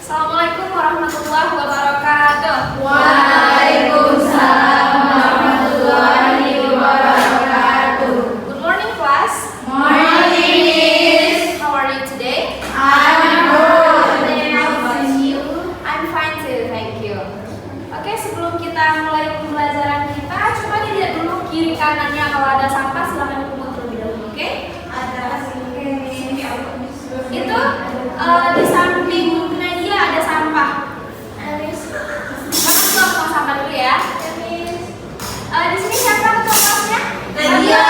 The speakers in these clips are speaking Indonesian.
Assalamualaikum warahmatullahi wabarakatuh. Waalaikumsalam warahmatullahi wabarakatuh. Good morning, class. Morning, Miss. How are you today? I'm good. How about you? I'm fine too, thank you. Oke, sebelum kita mulai pembelajaran kita, coba dilihat dulu kiri kanannya. Kalau ada sampah silakan dipungut terlebih dahulu, oke? Ada Itu di samping Nadia ada sampah. Kamu buang sampah dulu ya. Di sini siapa ketua kelasnya? Nadia.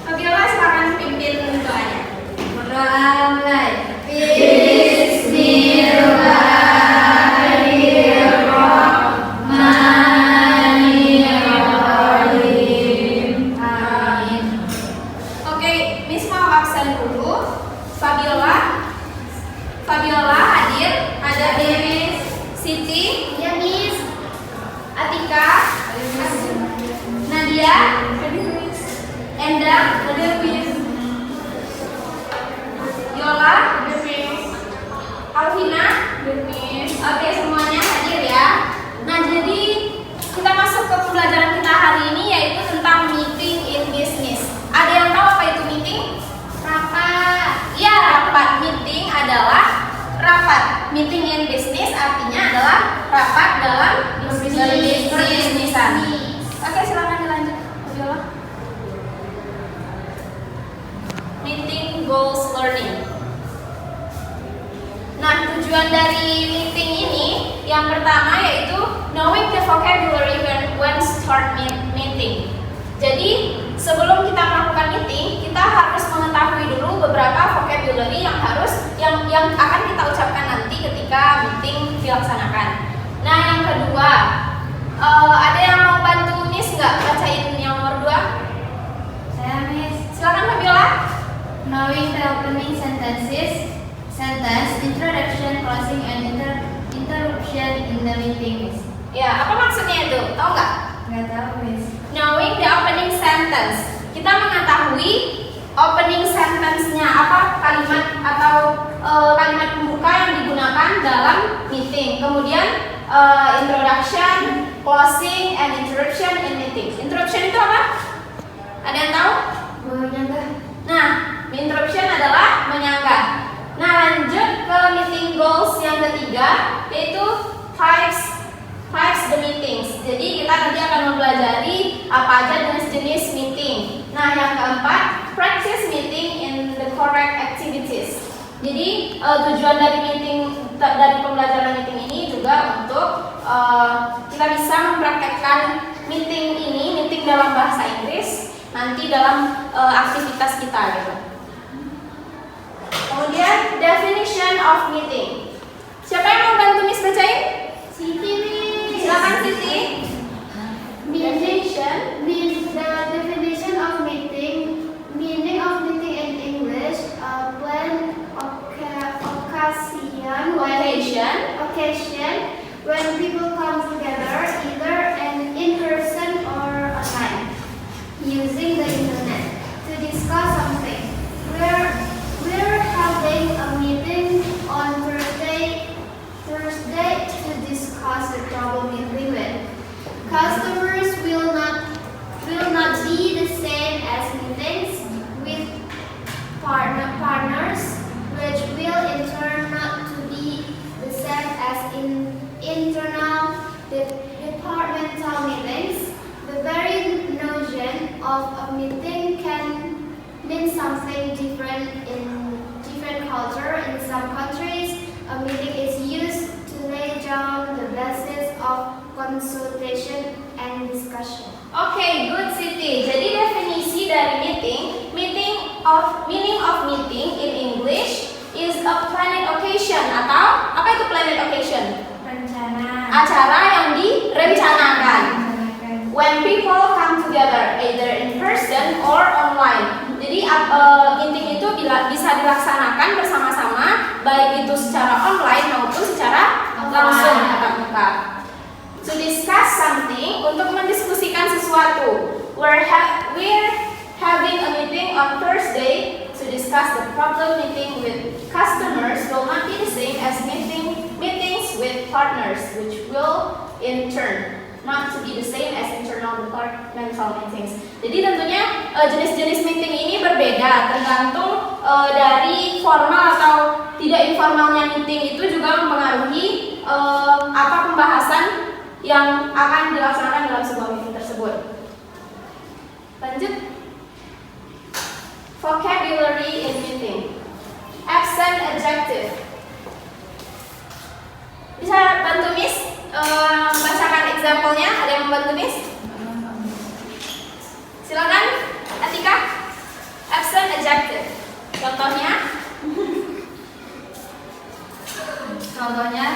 Fabiola, silakan pimpin doanya. Berdoa mulai. Bismillahirrahmanirrahim. Amin. Oke, Miss mau absen dulu. Fabiola hadir. Ada Miss Siti, Ya, Miss. Atika, Nadia, Endang, Yola, Alvina. Oke, semuanya hadir ya. Nah, jadi kita masuk ke pembelajaran kita hari ini, yaitu tentang meeting in business. Ada yang tahu apa itu meeting? Rapat. Iya, rapat. Meeting adalah rapat. Meeting in business artinya adalah rapat dalam berbisnisan. Oke, silakan dilanjut, Fabiola. Meeting goals learning. Nah, tujuan dari meeting ini yang pertama yaitu knowing the vocabulary when start meeting. Jadi, sebelum kita melakukan meeting, kita harus mengetahui dulu beberapa vocabulary yang akan kita ucapkan nanti ketika meeting dilaksanakan. Nah, yang kedua, ada yang mau bantu Miss nggak bacain yang nomor 2? Saya, Miss. Silakan Fabiola. Knowing the opening sentences, sentence, introduction, closing, and interruption in the meeting, Miss. Ya, apa maksudnya itu? Tahu nggak? Nggak tahu, Miss. Knowing the opening sentence. Kita mengetahui opening sentence-nya, apa kalimat atau kalimat pembuka yang digunakan dalam meeting. Kemudian introduction, closing, and interruption in meeting. Interruption itu apa? Ada yang tahu? Menyanggah. Nah, interruption adalah menyanggah. Nah, lanjut ke meeting goals yang ketiga, yaitu types the meetings. Jadi kita nanti akan mempelajari apa aja jenis-jenis meeting. Nah, yang keempat, practice meeting in the correct activities. Jadi tujuan dari pembelajaran meeting ini juga untuk kita bisa mempraktekkan meeting dalam bahasa Inggris nanti dalam aktivitas kita gitu. Kemudian definition of meeting. Siapa yang mau bantu Miss bacain? Siti, Miss. Silakan Siti. Definition. The definition of meeting. Meaning of meeting in English. When occasion when people come together either in person or online using the internet to discuss something. We're having a meeting on Thursday to discuss the problem we're with. Customers will not be the same as meetings with partners, which will in turn not to be the same as in internal departmental meetings. The very notion of a meeting can mean something different in different culture. In some countries, a meeting is used to lay down the basis of consultation and discussion. Oke, good Siti. Jadi definisi dari meaning of meeting in English is a planned occasion atau apa itu planned occasion? Rencana. Acara yang direncanakan. When people come together either in person or online. Jadi meeting itu bisa dilaksanakan bersama-sama baik itu secara online maupun secara langsung tatap muka. To discuss something, untuk mendiskusikan sesuatu. We're having a meeting on Thursday to discuss the problem. Meeting with customers will not be the same as meeting partners, which will in turn not to be the same as internal departmental meetings. Jadi tentunya jenis-jenis meeting ini berbeda tergantung dari formal atau tidak informalnya meeting. Itu juga mempengaruhi apa pembahasan yang akan dilaksanakan dalam sebuah meeting tersebut. Lanjut. Vocabulary in meeting. Absent adjective. Bisa bantu Miss bacakan example-nya? Ada yang membantu Miss? Silakan, Atika. Absent adjective. Contohnya? Contohnya,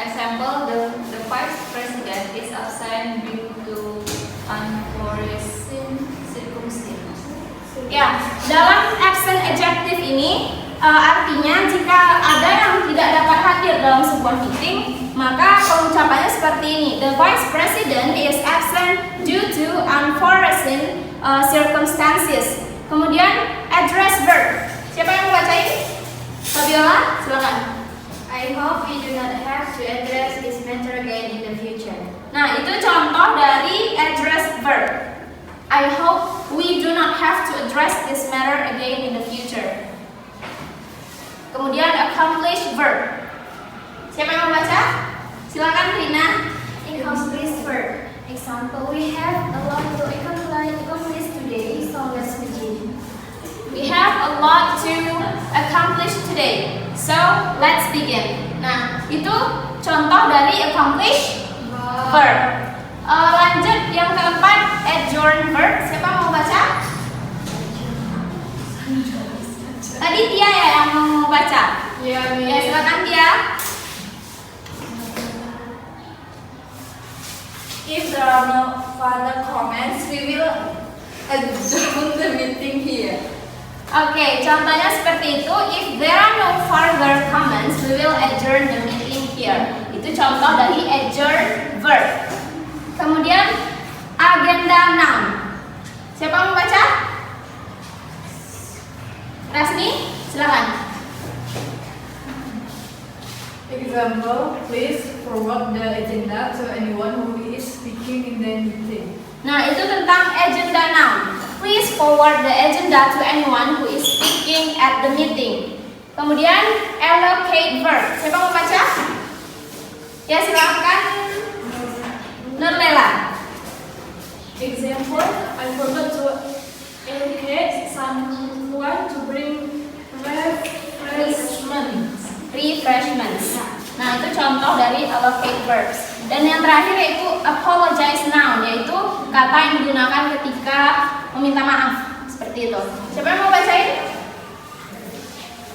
example, the vice president is absent due to unforeseen circumstances. Ya, dalam absent adjective ini artinya jika ada yang tidak dapat hadir dalam sebuah meeting, maka pengucapannya seperti ini. The vice president is absent due to unforeseen circumstances. Kemudian address verb. Siapa yang mau bacain? Fabiola, silakan. I hope we do not have to address this matter again in the future. Nah, itu contoh dari address verb. I hope we do not have to address this matter again in the future. Kemudian accomplish verb. Siapa yang mau baca? Silakan Rina. Accomplish verb. Example, we have a lot to accomplish today, so let's begin. We have a lot to accomplish today, so let's begin. Nah, itu contoh dari accomplish verb. Lanjut yang keempat, adjourn verb. Siapa mau baca? Tadi Tia ya yang mau baca. Ya, Ya, silakan Tia. If there are no further comments, we will adjourn the meeting here. Oke, contohnya seperti itu. If there are no further comments, we will adjourn the meeting here. Itu contoh dari adjourn verb. Kemudian agenda noun. Siapa mau baca? Rasmi, silakan. Example, please forward the agenda to anyone who is speaking in the meeting. Nah, itu tentang agenda noun. Please forward the agenda to anyone who is speaking at the meeting. Kemudian allocate verb. Siapa mau baca? Ya, silakan. Nurlela. Example, I forgot to allocate someone to bring refreshments. Nah, itu contoh dari allocate verbs. Dan yang terakhir yaitu apologize noun, yaitu kata yang digunakan ketika meminta maaf. Seperti itu. Siapa yang mau bacain?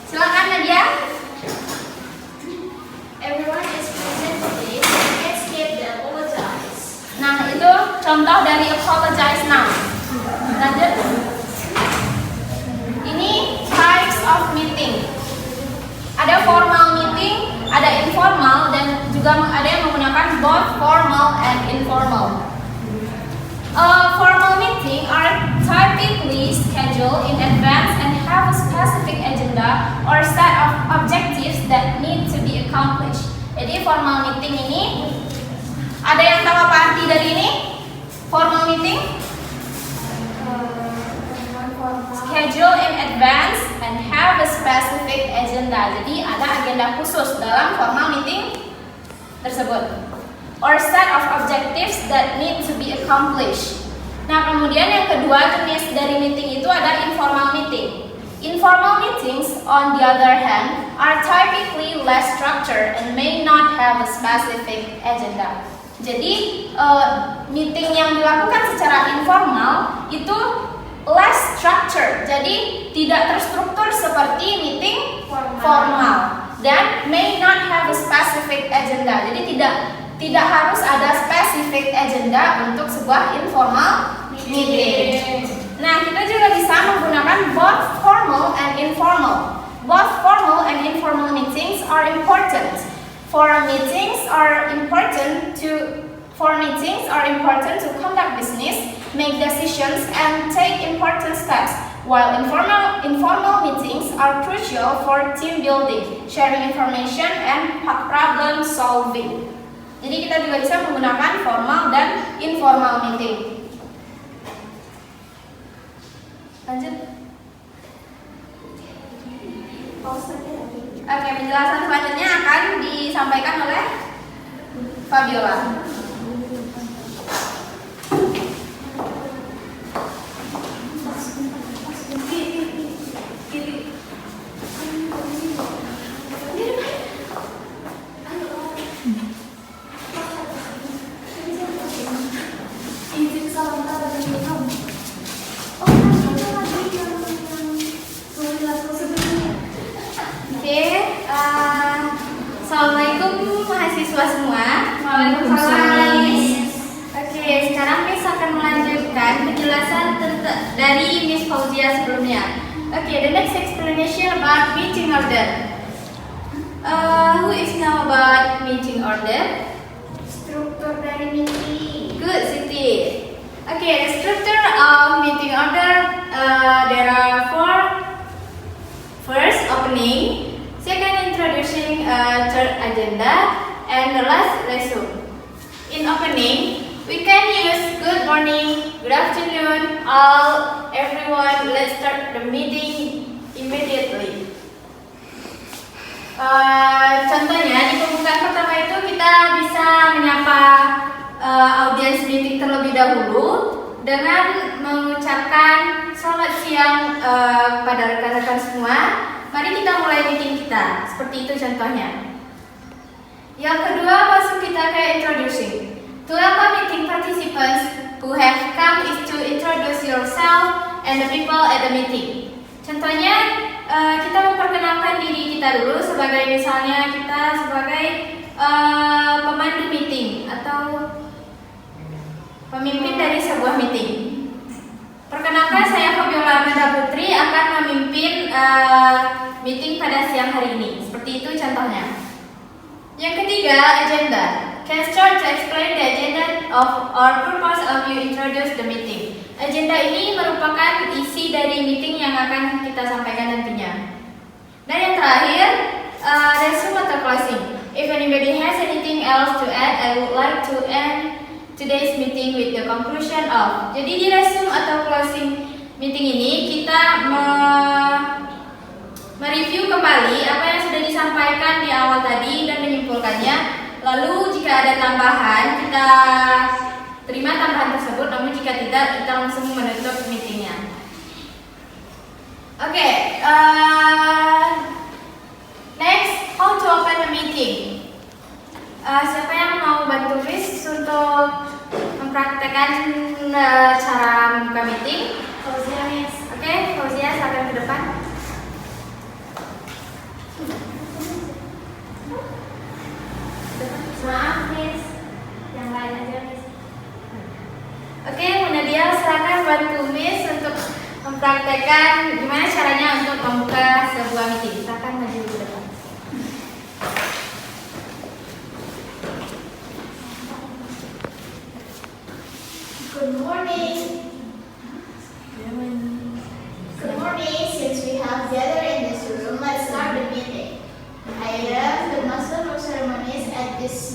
Silakan Nadia. Everyone is present today, so let's get the apologize. Nah, itu contoh dari apologize noun. Lanjut. Ini types of meeting. Ada formal meeting, ada informal, dan juga ada yang menggunakan both formal and informal. Formal meeting are typically scheduled in advance and have a specific agenda or set of objectives that need to be accomplished. Jadi formal meeting ini, ada yang tahu apa arti dari ini? Formal meeting? Schedule in advance and have a specific agenda. Jadi ada agenda khusus dalam formal meeting tersebut. Or set of objectives that need to be accomplished. Nah, kemudian yang kedua jenis dari meeting itu ada informal meeting. Informal meetings, on the other hand, are typically less structured and may not have a specific agenda. Jadi meeting yang dilakukan secara informal itu less structured, jadi tidak terstruktur seperti meeting formal, dan may not have a specific agenda. Jadi tidak harus ada specific agenda untuk sebuah informal meeting. Nah, kita juga bisa menggunakan both formal and informal. Both formal and informal meetings are important. Meetings are important to conduct business, make decisions, and take important steps. while informal meetings are crucial for team building, sharing information, and problem solving. Jadi kita juga bisa menggunakan formal dan informal meeting. Lanjut. Oke, penjelasan selanjutnya akan disampaikan oleh Fabiola. Assalamualaikum mahasiswa semua. Waalaikumsalam. Oke, sekarang Miss akan melanjutkan penjelasan dari Miss Fauzia sebelumnya. Oke, the next explanation about meeting order. Who is now about meeting order? Struktur dari meeting. Good, Siti. Okay, the structure of meeting order. There are four. First, opening. Second, introducing, third, agenda, and the last, resume. In opening, we can use good morning, good afternoon, all, everyone. Let's start the meeting immediately. Contohnya di pembukaan pertama itu kita bisa menyapa audiens meeting terlebih dahulu dengan mengucapkan selamat siang pada rekan-rekan semua. Mari kita mulai meeting kita. Seperti itu contohnya. Yang kedua, masuk kita ke introducing. To welcome meeting participants who have come is to introduce yourself and the people at the meeting. Contohnya, kita memperkenalkan diri kita dulu sebagai misalnya kita sebagai pemandu meeting atau pemimpin dari sebuah meeting. Perkenalkan, saya Fabiola Amanda Putri akan memimpin meeting pada siang hari ini. Seperti itu contohnya. Yang ketiga, agenda. Can start to explain the agenda of or purpose of you introduce the meeting. Agenda ini merupakan isi dari meeting yang akan kita sampaikan nantinya. Dan yang terakhir, resume atau closing. If anybody has anything else to add, I would like to end today's meeting with the conclusion of. Jadi di resume atau closing meeting ini kita mereview kembali apa yang sudah disampaikan di awal tadi dan menyimpulkannya. Lalu jika ada tambahan kita terima tambahan tersebut, namun jika tidak kita langsung menutup meetingnya. Oke, next, how to open a meeting. Siapa yang mau bantu Miss untuk mempraktekkan cara membuka meeting? Fauzia, Miss. Oke, Fauzia silakan ke depan. Maaf, Miss. Yang lain aja, Miss. Oke, Bu Nadia silakan bantu Miss untuk mempraktekkan gimana caranya untuk membuka sebuah meeting. Silakan maju ke depan. Good morning. Good morning. Since we have gathered in this room, let's start the meeting. I am the master of ceremonies at this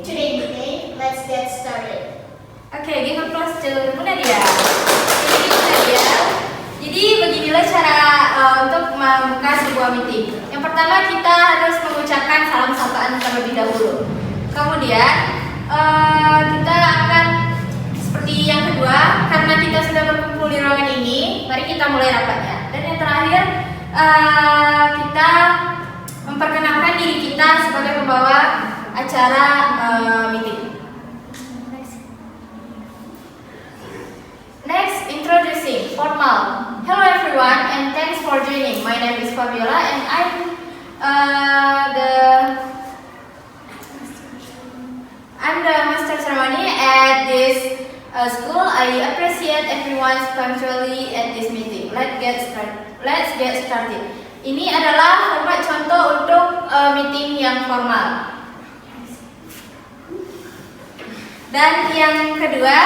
today meeting. Let's get started. Oke, give applause to Bu Nadia. Jadi Bu Nadia, jadi beginilah cara untuk membuka sebuah meeting. Yang pertama kita harus mengucapkan salam sapaan terlebih dahulu. Kemudian kita akan seperti yang kedua, karena kita sudah berkumpul di ruangan ini, mari kita mulai rapatnya. Dan yang terakhir kita memperkenalkan diri kita sebagai pembawa acara meeting. Next, introducing, formal. Hello everyone and thanks for joining. My name is Fabiola and I'm the master ceremony at this school. I appreciate everyone's punctuality at this meeting. Let's get started. Ini adalah format contoh untuk meeting yang formal. Dan yang kedua,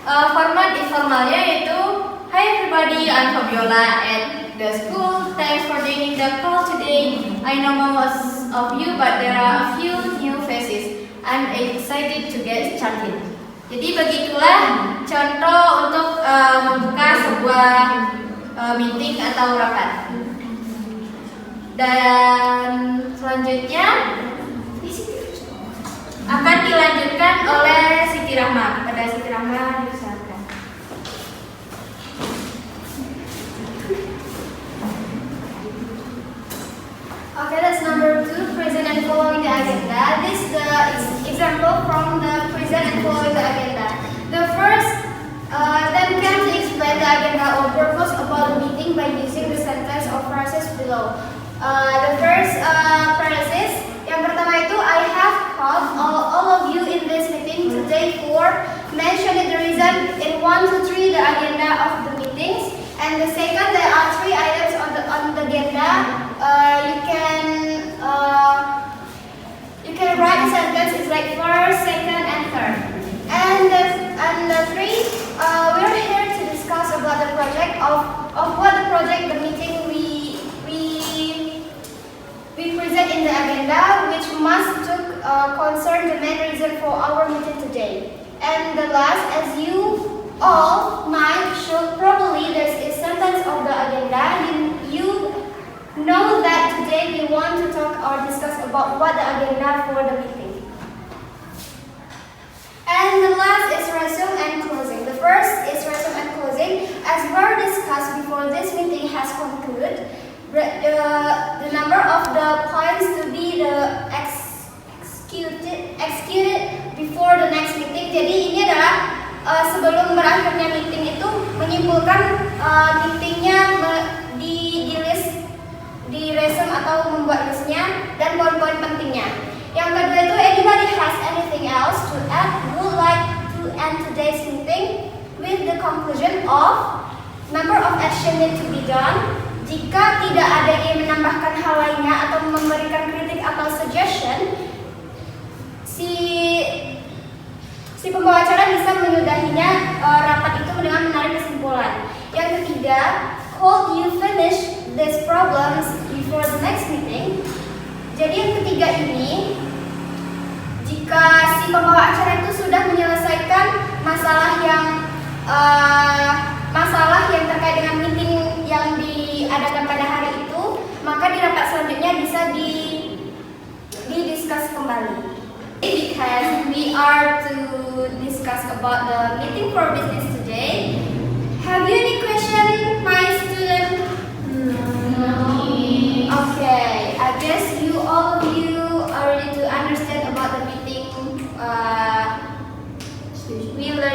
Format informalnya yaitu Hi everybody, I'm Fabiola at the school. Thanks for joining the call today. I know most of you, but there are a few new faces. I'm excited to get started. Jadi begitulah contoh untuk membuka sebuah meeting atau rapat. Dan selanjutnya akan dilanjutkan oleh Siti Rahma. Kepada Siti Rahma diusahakan. Okay, that's number 2, present and following the agenda. This is the example from the present and following the agenda. The first, then can to explain the agenda or purpose about the meeting by using the sentence or phrases below. The first phrases, yang pertama itu, I have called all of you in this meeting today for mentioning the reason in 1 to 3 the agenda of the meetings. And the second, there are 3 items on the agenda. You can write the sentences like first, second, and third. And the 3, we're here to discuss about the project of what the project, the meeting we present in the agenda, which must concern the main reason for our meeting today. And the last, as you all might should probably there's a sentence of the agenda. You know that today we want to talk or discuss about what the agenda for the meeting. And the last is resume and closing. The first is resume and closing. As were discussed before this meeting has concluded, the number of the points to be executed before the next meeting. Jadi ini adalah sebelum berakhirnya meeting itu menyimpulkan meetingnya di list, di resume atau membuat listnya dan poin-poin pentingnya. Yang kedua itu, anybody has anything else to add, would like to end today's meeting with the conclusion of number of action need to be done. Jika tidak ada yang menambahkan hal lainnya atau memberikan kritik atau suggestion, si pembawa acara bisa menyudahinya rapat itu dengan menarik kesimpulan. Yang ketiga, could you finish these problems before the next meeting? Jadi yang ketiga ini, jika si pembawa acara itu sudah menyelesaikan masalah yang terkait dengan meeting yang diadakan pada hari itu, maka di rapat selanjutnya bisa didiskus kembali. Because we are to discuss about the meeting for business today. Have you any question, my student? No. Okay, I guess all of you are ready to understand about the meeting we learned